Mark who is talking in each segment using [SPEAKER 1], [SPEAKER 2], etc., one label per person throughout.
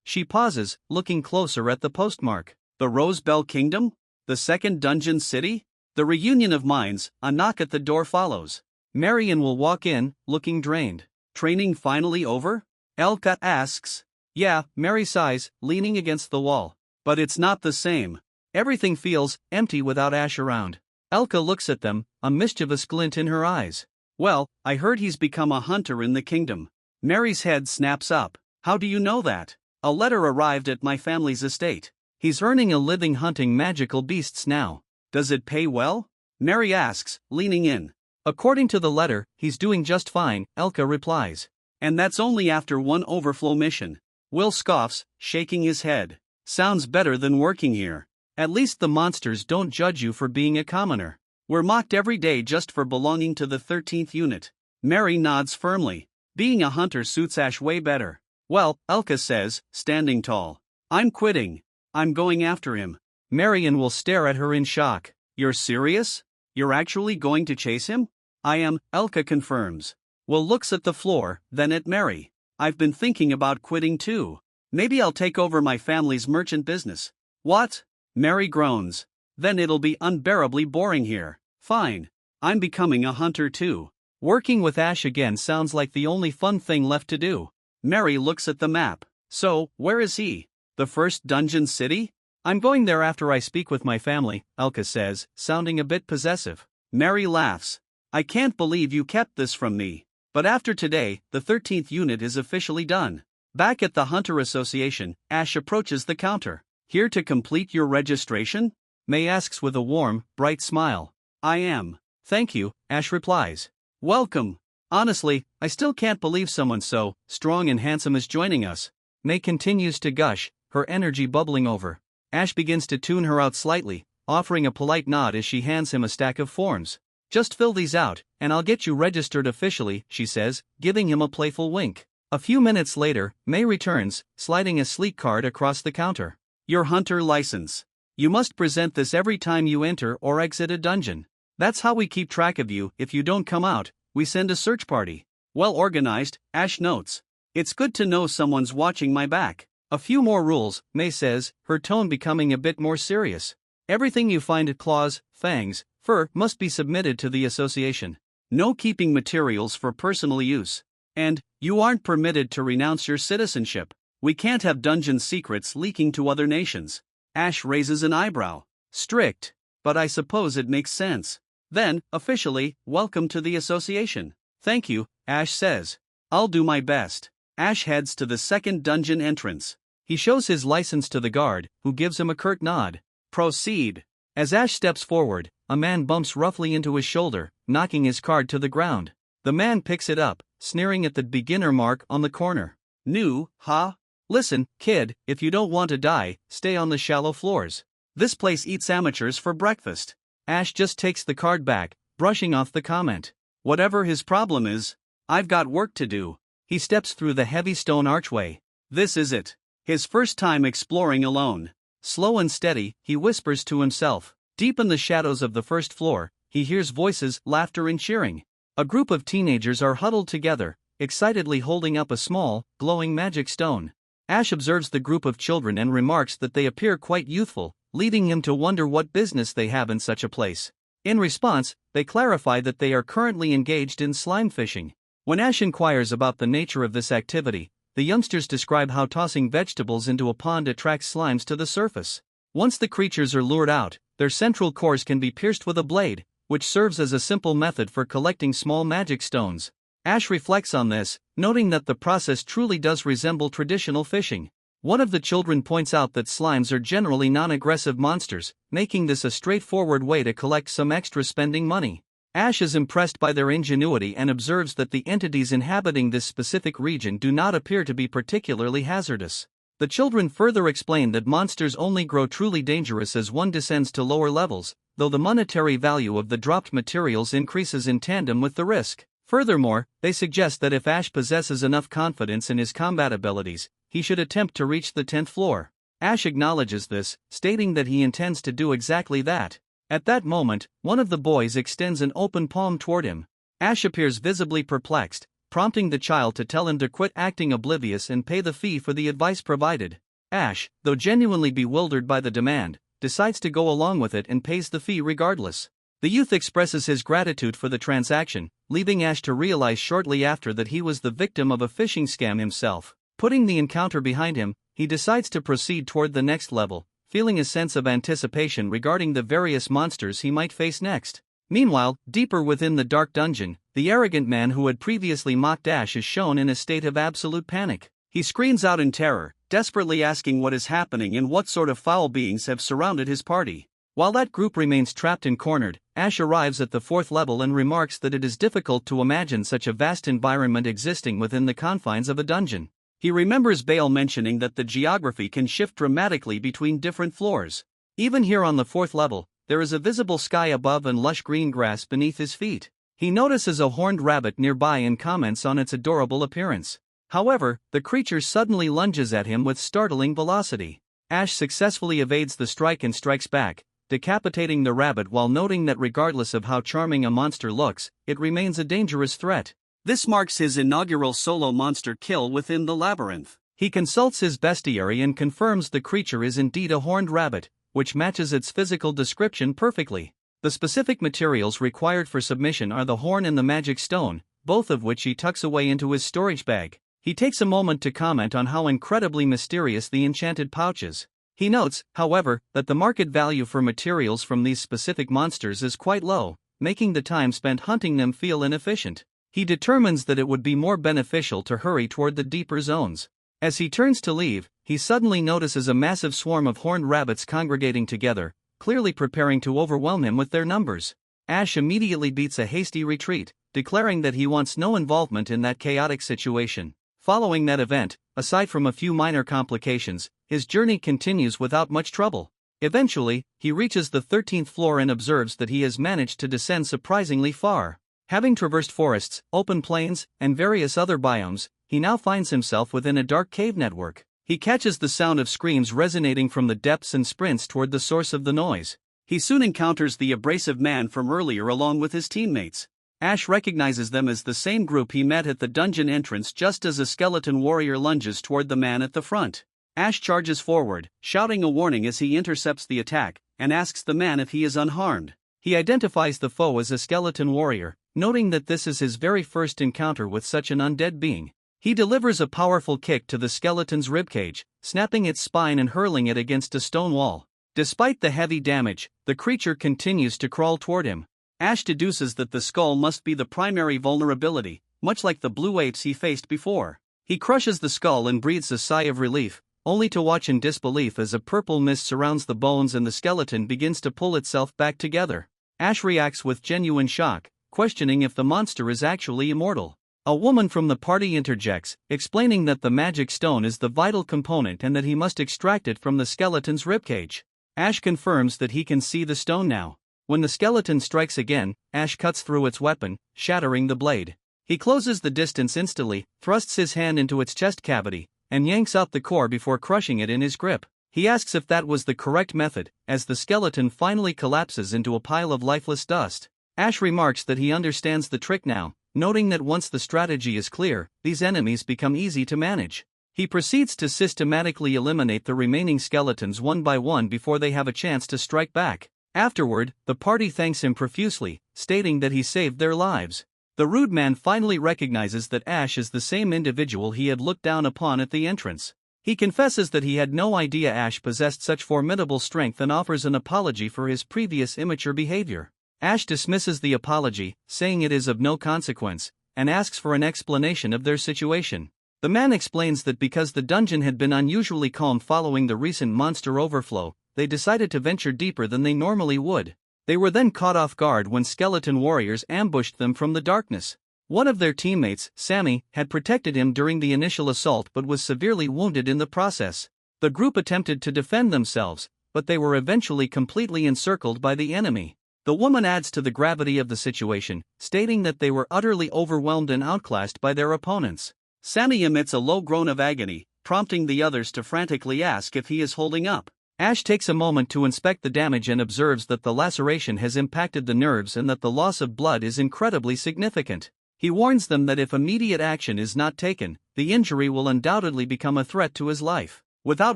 [SPEAKER 1] She pauses, looking closer at the postmark. The Rose Bell Kingdom? The second dungeon city? The reunion of minds. A knock at the door follows. Marion will walk in, looking drained. Training finally over? Elka asks. Yeah, Mary sighs, leaning against the wall. But it's not the same. Everything feels empty without Ash around. Elka looks at them, a mischievous glint in her eyes. Well, I heard he's become a hunter in the kingdom. Mary's head snaps up. How do you know that? A letter arrived at my family's estate. He's earning a living hunting magical beasts now. Does it pay well? Mary asks, leaning in. According to the letter, he's doing just fine, Elka replies. And that's only after one overflow mission. Will scoffs, shaking his head. Sounds better than working here. At least the monsters don't judge you for being a commoner. We're mocked every day just for belonging to the 13th unit. Mary nods firmly. Being a hunter suits Ash way better. Well, Elka says, standing tall. I'm quitting. I'm going after him. Marion will stare at her in shock. You're serious? You're actually going to chase him? I am, Elka confirms. Will looks at the floor, then at Mary. I've been thinking about quitting too. Maybe I'll take over my family's merchant business. What? Mary groans. Then it'll be unbearably boring here. Fine. I'm becoming a hunter too. Working with Ash again sounds like the only fun thing left to do. Mary looks at the map. So, where is he? The first dungeon city? I'm going there after I speak with my family, Elka says, sounding a bit possessive. Mary laughs. I can't believe you kept this from me. But after today, the 13th unit is officially done. Back at the Hunter Association, Ash approaches the counter. Here to complete your registration? May asks with a warm, bright smile. I am. Thank you, Ash replies. Welcome. Honestly, I still can't believe someone so strong and handsome is joining us. May continues to gush, her energy bubbling over. Ash begins to tune her out slightly, offering a polite nod as she hands him a stack of forms. Just fill these out, and I'll get you registered officially, she says, giving him a playful wink. A few minutes later, May returns, sliding a sleek card across the counter. Your hunter license. You must present this every time you enter or exit a dungeon. That's how we keep track of you. If you don't come out, we send a search party. Well organized, Ash notes. It's good to know someone's watching my back. A few more rules, May says, her tone becoming a bit more serious. Everything you find at claws, fangs, fur must be submitted to the association. No keeping materials for personal use. And, you aren't permitted to renounce your citizenship. We can't have dungeon secrets leaking to other nations. Ash raises an eyebrow. Strict. But I suppose it makes sense. Then, officially, welcome to the association. Thank you, Ash says. I'll do my best. Ash heads to the second dungeon entrance. He shows his license to the guard, who gives him a curt nod. Proceed. As Ash steps forward, a man bumps roughly into his shoulder, knocking his card to the ground. The man picks it up, sneering at the beginner mark on the corner. New, huh? Listen, kid, if you don't want to die, stay on the shallow floors. This place eats amateurs for breakfast. Ash just takes the card back, brushing off the comment. Whatever his problem is, I've got work to do. He steps through the heavy stone archway. This is it. His first time exploring alone. Slow and steady, he whispers to himself. Deep in the shadows of the first floor, he hears voices, laughter and cheering. A group of teenagers are huddled together, excitedly holding up a small, glowing magic stone. Ash observes the group of children and remarks that they appear quite youthful, leading him to wonder what business they have in such a place. In response, they clarify that they are currently engaged in slime fishing. When Ash inquires about the nature of this activity, the youngsters describe how tossing vegetables into a pond attracts slimes to the surface. Once the creatures are lured out, their central cores can be pierced with a blade, which serves as a simple method for collecting small magic stones. Ash reflects on this, noting that the process truly does resemble traditional fishing. One of the children points out that slimes are generally non-aggressive monsters, making this a straightforward way to collect some extra spending money. Ash is impressed by their ingenuity and observes that the entities inhabiting this specific region do not appear to be particularly hazardous. The children further explain that monsters only grow truly dangerous as one descends to lower levels, though the monetary value of the dropped materials increases in tandem with the risk. Furthermore, they suggest that if Ash possesses enough confidence in his combat abilities, he should attempt to reach the 10th floor. Ash acknowledges this, stating that he intends to do exactly that. At that moment, one of the boys extends an open palm toward him. Ash appears visibly perplexed, prompting the child to tell him to quit acting oblivious and pay the fee for the advice provided. Ash, though genuinely bewildered by the demand, decides to go along with it and pays the fee regardless. The youth expresses his gratitude for the transaction, leaving Ash to realize shortly after that he was the victim of a phishing scam himself. Putting the encounter behind him, he decides to proceed toward the next level, feeling a sense of anticipation regarding the various monsters he might face next. Meanwhile, deeper within the dark dungeon, the arrogant man who had previously mocked Ash is shown in a state of absolute panic. He screams out in terror, desperately asking what is happening and what sort of foul beings have surrounded his party. While that group remains trapped and cornered, Ash arrives at the 4th level and remarks that it is difficult to imagine such a vast environment existing within the confines of a dungeon. He remembers Bale mentioning that the geography can shift dramatically between different floors. Even here on the 4th level, there is a visible sky above and lush green grass beneath his feet. He notices a horned rabbit nearby and comments on its adorable appearance. However, the creature suddenly lunges at him with startling velocity. Ash successfully evades the strike and strikes back, decapitating the rabbit while noting that regardless of how charming a monster looks, it remains a dangerous threat. This marks his inaugural solo monster kill within the labyrinth. He consults his bestiary and confirms the creature is indeed a horned rabbit, which matches its physical description perfectly. The specific materials required for submission are the horn and the magic stone, both of which he tucks away into his storage bag. He takes a moment to comment on how incredibly mysterious the enchanted pouch is. He notes, however, that the market value for materials from these specific monsters is quite low, making the time spent hunting them feel inefficient. He determines that it would be more beneficial to hurry toward the deeper zones. As he turns to leave, he suddenly notices a massive swarm of horned rabbits congregating together, clearly preparing to overwhelm him with their numbers. Ash immediately beats a hasty retreat, declaring that he wants no involvement in that chaotic situation. Following that event, aside from a few minor complications, his journey continues without much trouble. Eventually, he reaches the 13th floor and observes that he has managed to descend surprisingly far. Having traversed forests, open plains, and various other biomes, he now finds himself within a dark cave network. He catches the sound of screams resonating from the depths and sprints toward the source of the noise. He soon encounters the abrasive man from earlier along with his teammates. Ash recognizes them as the same group he met at the dungeon entrance just as a skeleton warrior lunges toward the man at the front. Ash charges forward, shouting a warning as he intercepts the attack, and asks the man if he is unharmed. He identifies the foe as a skeleton warrior, noting that this is his very first encounter with such an undead being. He delivers a powerful kick to the skeleton's ribcage, snapping its spine and hurling it against a stone wall. Despite the heavy damage, the creature continues to crawl toward him. Ash deduces that the skull must be the primary vulnerability, much like the blue apes he faced before. He crushes the skull and breathes a sigh of relief, only to watch in disbelief as a purple mist surrounds the bones and the skeleton begins to pull itself back together. Ash reacts with genuine shock, questioning if the monster is actually immortal. A woman from the party interjects, explaining that the magic stone is the vital component and that he must extract it from the skeleton's ribcage. Ash confirms that he can see the stone now. When the skeleton strikes again, Ash cuts through its weapon, shattering the blade. He closes the distance instantly, thrusts his hand into its chest cavity, and yanks out the core before crushing it in his grip. He asks if that was the correct method, as the skeleton finally collapses into a pile of lifeless dust. Ash remarks that he understands the trick now, noting that once the strategy is clear, these enemies become easy to manage. He proceeds to systematically eliminate the remaining skeletons one by one before they have a chance to strike back. Afterward, the party thanks him profusely, stating that he saved their lives. The rude man finally recognizes that Ash is the same individual he had looked down upon at the entrance. He confesses that he had no idea Ash possessed such formidable strength and offers an apology for his previous immature behavior. Ash dismisses the apology, saying it is of no consequence, and asks for an explanation of their situation. The man explains that because the dungeon had been unusually calm following the recent monster overflow, they decided to venture deeper than they normally would. They were then caught off guard when skeleton warriors ambushed them from the darkness. One of their teammates, Sammy, had protected him during the initial assault but was severely wounded in the process. The group attempted to defend themselves, but they were eventually completely encircled by the enemy. The woman adds to the gravity of the situation, stating that they were utterly overwhelmed and outclassed by their opponents. Sammy emits a low groan of agony, prompting the others to frantically ask if he is holding up. Ash takes a moment to inspect the damage and observes that the laceration has impacted the nerves and that the loss of blood is incredibly significant. He warns them that if immediate action is not taken, the injury will undoubtedly become a threat to his life. Without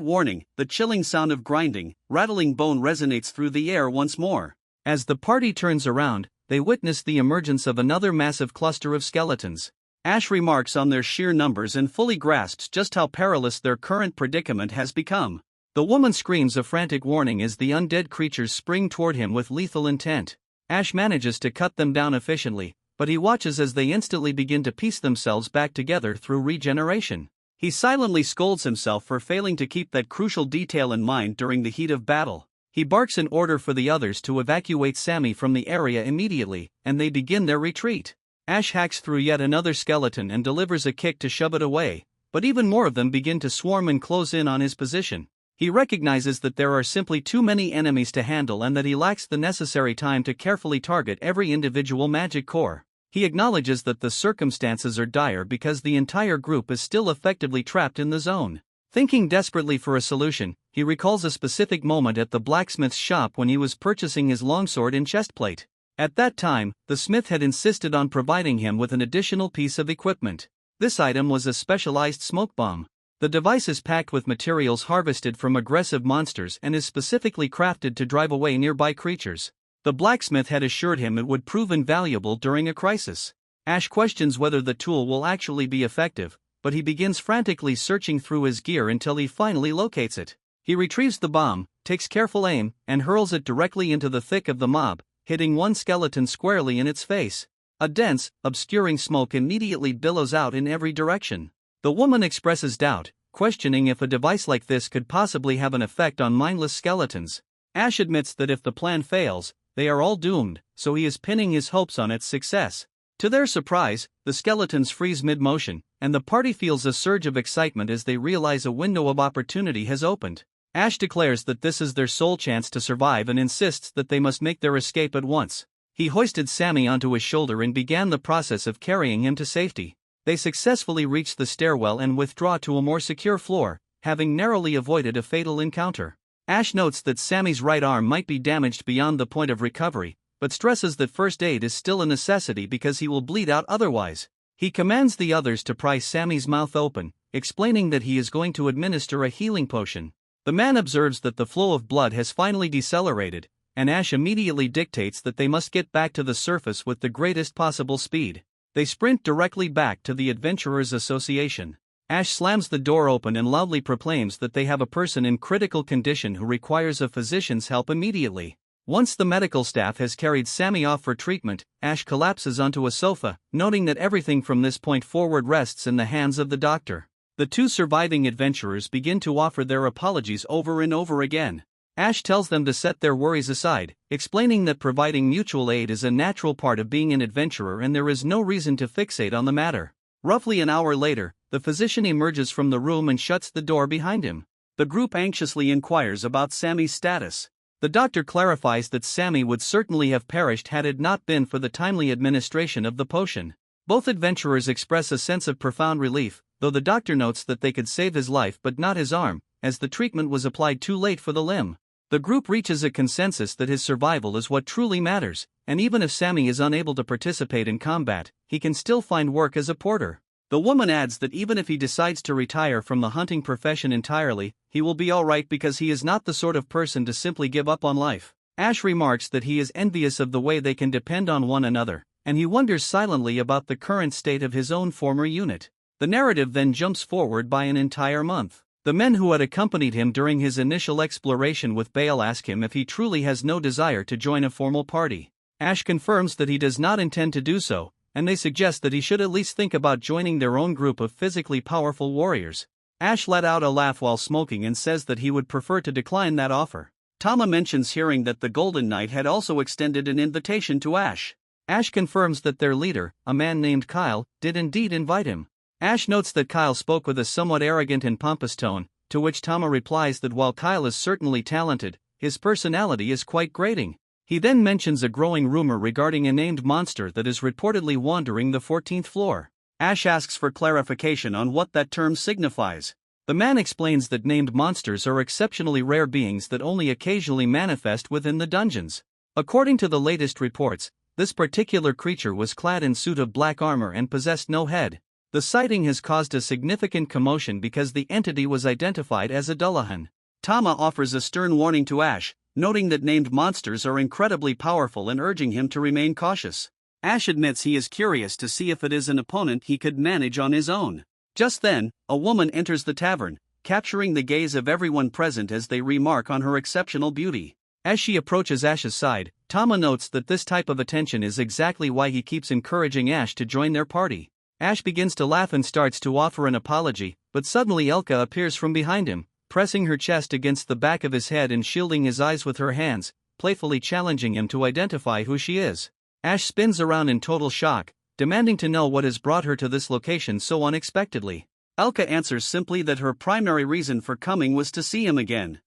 [SPEAKER 1] warning, the chilling sound of grinding, rattling bone resonates through the air once more. As the party turns around, they witness the emergence of another massive cluster of skeletons. Ash remarks on their sheer numbers and fully grasps just how perilous their current predicament has become. The woman screams a frantic warning as the undead creatures spring toward him with lethal intent. Ash manages to cut them down efficiently, but he watches as they instantly begin to piece themselves back together through regeneration. He silently scolds himself for failing to keep that crucial detail in mind during the heat of battle. He barks an order for the others to evacuate Sammy from the area immediately, and they begin their retreat. Ash hacks through yet another skeleton and delivers a kick to shove it away, but even more of them begin to swarm and close in on his position. He recognizes that there are simply too many enemies to handle and that he lacks the necessary time to carefully target every individual magic core. He acknowledges that the circumstances are dire because the entire group is still effectively trapped in the zone. Thinking desperately for a solution, he recalls a specific moment at the blacksmith's shop when he was purchasing his longsword and chestplate. At that time, the smith had insisted on providing him with an additional piece of equipment. This item was a specialized smoke bomb. The device is packed with materials harvested from aggressive monsters and is specifically crafted to drive away nearby creatures. The blacksmith had assured him it would prove invaluable during a crisis. Ash questions whether the tool will actually be effective, but he begins frantically searching through his gear until he finally locates it. He retrieves the bomb, takes careful aim, and hurls it directly into the thick of the mob, hitting one skeleton squarely in its face. A dense, obscuring smoke immediately billows out in every direction. The woman expresses doubt, questioning if a device like this could possibly have an effect on mindless skeletons. Ash admits that if the plan fails, they are all doomed, so he is pinning his hopes on its success. To their surprise, the skeletons freeze mid-motion, and the party feels a surge of excitement as they realize a window of opportunity has opened. Ash declares that this is their sole chance to survive and insists that they must make their escape at once. He hoisted Sammy onto his shoulder and began the process of carrying him to safety. They successfully reach the stairwell and withdraw to a more secure floor, having narrowly avoided a fatal encounter. Ash notes that Sammy's right arm might be damaged beyond the point of recovery, but stresses that first aid is still a necessity because he will bleed out otherwise. He commands the others to pry Sammy's mouth open, explaining that he is going to administer a healing potion. The man observes that the flow of blood has finally decelerated, and Ash immediately dictates that they must get back to the surface with the greatest possible speed. They sprint directly back to the Adventurers Association. Ash slams the door open and loudly proclaims that they have a person in critical condition who requires a physician's help immediately. Once the medical staff has carried Sammy off for treatment, Ash collapses onto a sofa, noting that everything from this point forward rests in the hands of the doctor. The two surviving adventurers begin to offer their apologies over and over again. Ash tells them to set their worries aside, explaining that providing mutual aid is a natural part of being an adventurer and there is no reason to fixate on the matter. Roughly an hour later, the physician emerges from the room and shuts the door behind him. The group anxiously inquires about Sammy's status. The doctor clarifies that Sammy would certainly have perished had it not been for the timely administration of the potion. Both adventurers express a sense of profound relief, though the doctor notes that they could save his life but not his arm, as the treatment was applied too late for the limb. The group reaches a consensus that his survival is what truly matters, and even if Sammy is unable to participate in combat, he can still find work as a porter. The woman adds that even if he decides to retire from the hunting profession entirely, he will be alright because he is not the sort of person to simply give up on life. Ash remarks that he is envious of the way they can depend on one another, and he wonders silently about the current state of his own former unit. The narrative then jumps forward by an entire month. The men who had accompanied him during his initial exploration with Bale ask him if he truly has no desire to join a formal party. Ash confirms that he does not intend to do so, and they suggest that he should at least think about joining their own group of physically powerful warriors. Ash let out a laugh while smoking and says that he would prefer to decline that offer. Tama mentions hearing that the Golden Knight had also extended an invitation to Ash. Ash confirms that their leader, a man named Kyle, did indeed invite him. Ash notes that Kyle spoke with a somewhat arrogant and pompous tone, to which Tama replies that while Kyle is certainly talented, his personality is quite grating. He then mentions a growing rumor regarding a named monster that is reportedly wandering the 14th floor. Ash asks for clarification on what that term signifies. The man explains that named monsters are exceptionally rare beings that only occasionally manifest within the dungeons. According to the latest reports, This particular creature was clad in suit of black armor and possessed no head. The sighting has caused a significant commotion because the entity was identified as a Dullahan. Tama offers a stern warning to Ash, noting that named monsters are incredibly powerful and urging him to remain cautious. Ash admits he is curious to see if it is an opponent he could manage on his own. Just then, a woman enters the tavern, capturing the gaze of everyone present as they remark on her exceptional beauty. As she approaches Ash's side, Tama notes that this type of attention is exactly why he keeps encouraging Ash to join their party. Ash begins to laugh and starts to offer an apology, but suddenly Elka appears from behind him, pressing her chest against the back of his head and shielding his eyes with her hands, playfully challenging him to identify who she is. Ash spins around in total shock, demanding to know what has brought her to this location so unexpectedly. Elka answers simply that her primary reason for coming was to see him again.